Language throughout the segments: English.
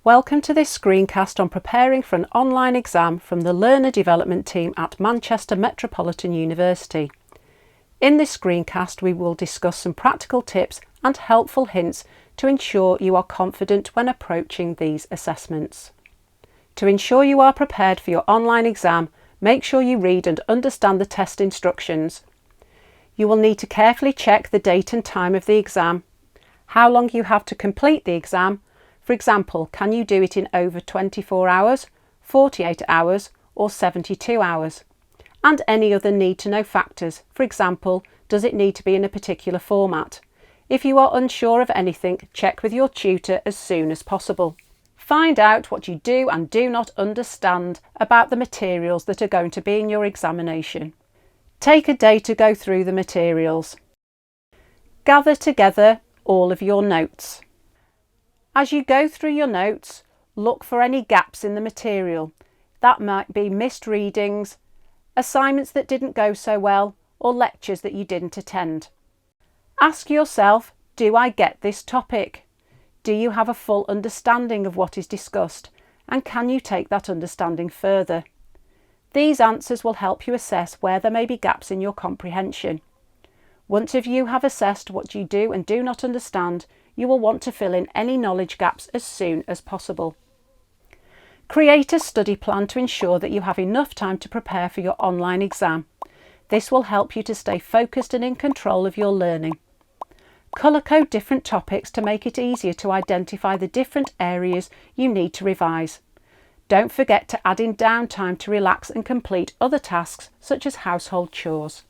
Welcome to this screencast on preparing for an online exam from the Learner Development Team at Manchester Metropolitan University. In this screencast we will discuss some practical tips and helpful hints to ensure you are confident when approaching these assessments. To ensure you are prepared for your online exam, make sure you read and understand the test instructions. You will need to carefully check the date and time of the exam, how long you have to complete the exam. For example, can you do it in over 24 hours, 48 hours or 72 hours? And any other need to know factors. For example, does it need to be in a particular format? If you are unsure of anything, check with your tutor as soon as possible. Find out what you do and do not understand about the materials that are going to be in your examination. Take a day to go through the materials. Gather together all of your notes. As you go through your notes, look for any gaps in the material. That might be missed readings, assignments that didn't go so well, or lectures that you didn't attend. Ask yourself, do I get this topic? Do you have a full understanding of what is discussed, and can you take that understanding further? These answers will help you assess where there may be gaps in your comprehension. Once you have assessed what you do and do not understand, you will want to fill in any knowledge gaps as soon as possible. Create a study plan to ensure that you have enough time to prepare for your online exam. This will help you to stay focused and in control of your learning. Colour code different topics to make it easier to identify the different areas you need to revise. Don't forget to add in downtime to relax and complete other tasks such as household chores.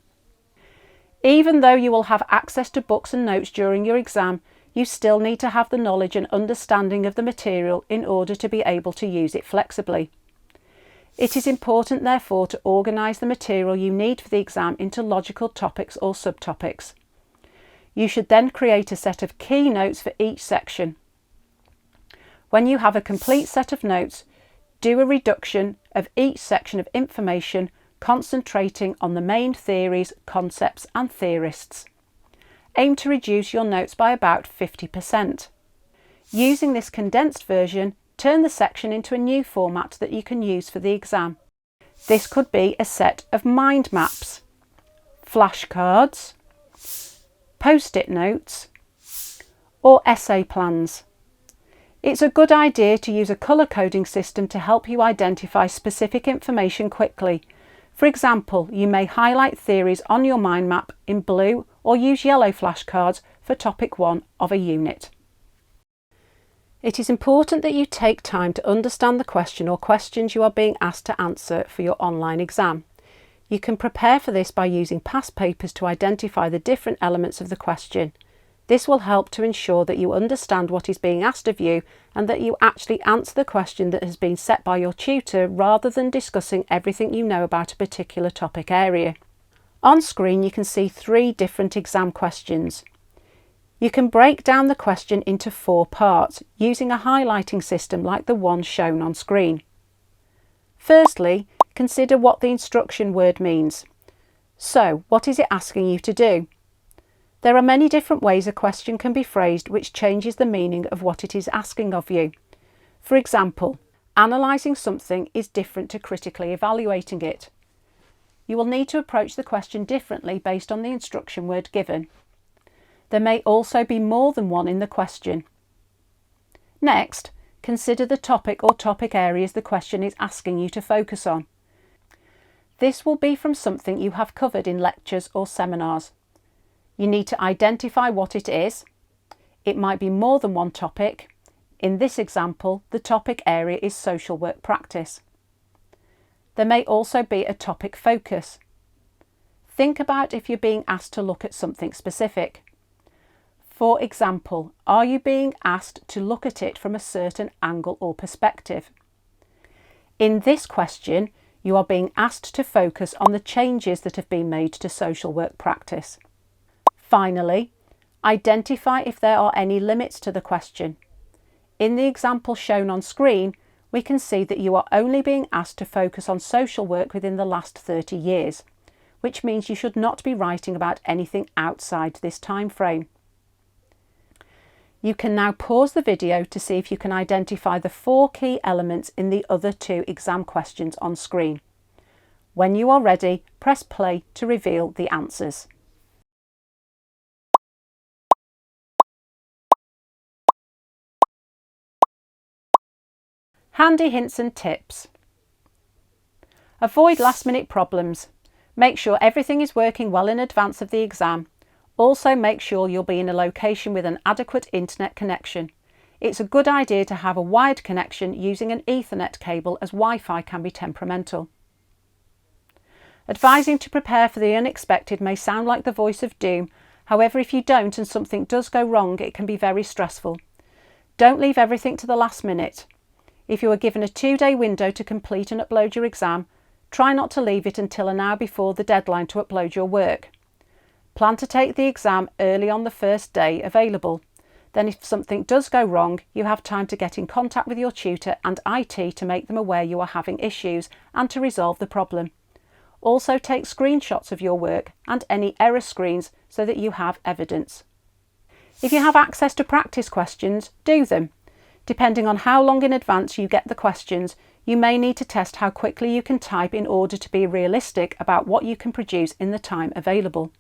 Even though you will have access to books and notes during your exam, you still need to have the knowledge and understanding of the material in order to be able to use it flexibly. It is important, therefore, to organise the material you need for the exam into logical topics or subtopics. You should then create a set of key notes for each section. When you have a complete set of notes, do a reduction of each section of information, concentrating on the main theories, concepts and theorists. Aim to reduce your notes by about 50%. Using this condensed version, turn the section into a new format that you can use for the exam. This could be a set of mind maps, flashcards, post-it notes, or essay plans. It's a good idea to use a colour coding system to help you identify specific information quickly. For example, you may highlight theories on your mind map in blue or use yellow flashcards for topic 1 of a unit. It is important that you take time to understand the question or questions you are being asked to answer for your online exam. You can prepare for this by using past papers to identify the different elements of the question. This will help to ensure that you understand what is being asked of you and that you actually answer the question that has been set by your tutor rather than discussing everything you know about a particular topic area. On screen you can see 3 different exam questions. You can break down the question into 4 parts using a highlighting system like the one shown on screen. Firstly, consider what the instruction word means. So, what is it asking you to do? There are many different ways a question can be phrased which changes the meaning of what it is asking of you. For example, analysing something is different to critically evaluating it. You will need to approach the question differently based on the instruction word given. There may also be more than one in the question. Next, consider the topic or topic areas the question is asking you to focus on. This will be from something you have covered in lectures or seminars. You need to identify what it is. It might be more than one topic. In this example, the topic area is social work practice. There may also be a topic focus. Think about if you're being asked to look at something specific. For example, are you being asked to look at it from a certain angle or perspective? In this question, you are being asked to focus on the changes that have been made to social work practice. Finally, identify if there are any limits to the question. In the example shown on screen, we can see that you are only being asked to focus on social work within the last 30 years, which means you should not be writing about anything outside this time frame. You can now pause the video to see if you can identify the 4 key elements in the other 2 exam questions on screen. When you are ready, press play to reveal the answers. Handy hints and tips. Avoid last-minute problems. Make sure everything is working well in advance of the exam. Also make sure you'll be in a location with an adequate internet connection. It's a good idea to have a wired connection using an Ethernet cable, as Wi-Fi can be temperamental. Advising to prepare for the unexpected may sound like the voice of doom. However, if you don't and something does go wrong, it can be very stressful. Don't leave everything to the last minute. If you are given a 2-day window to complete and upload your exam, try not to leave it until an hour before the deadline to upload your work. Plan to take the exam early on the first day available. Then if something does go wrong, you have time to get in contact with your tutor and IT to make them aware you are having issues and to resolve the problem. Also take screenshots of your work and any error screens so that you have evidence. If you have access to practice questions, do them. Depending on how long in advance you get the questions, you may need to test how quickly you can type in order to be realistic about what you can produce in the time available.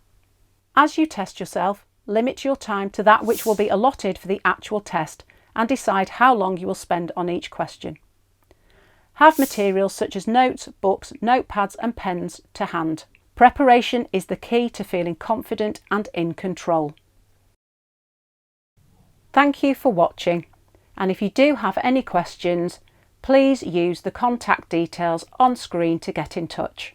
As you test yourself, limit your time to that which will be allotted for the actual test and decide how long you will spend on each question. Have materials such as notes, books, notepads and pens to hand. Preparation is the key to feeling confident and in control. Thank you for watching, and if you do have any questions, please use the contact details on screen to get in touch.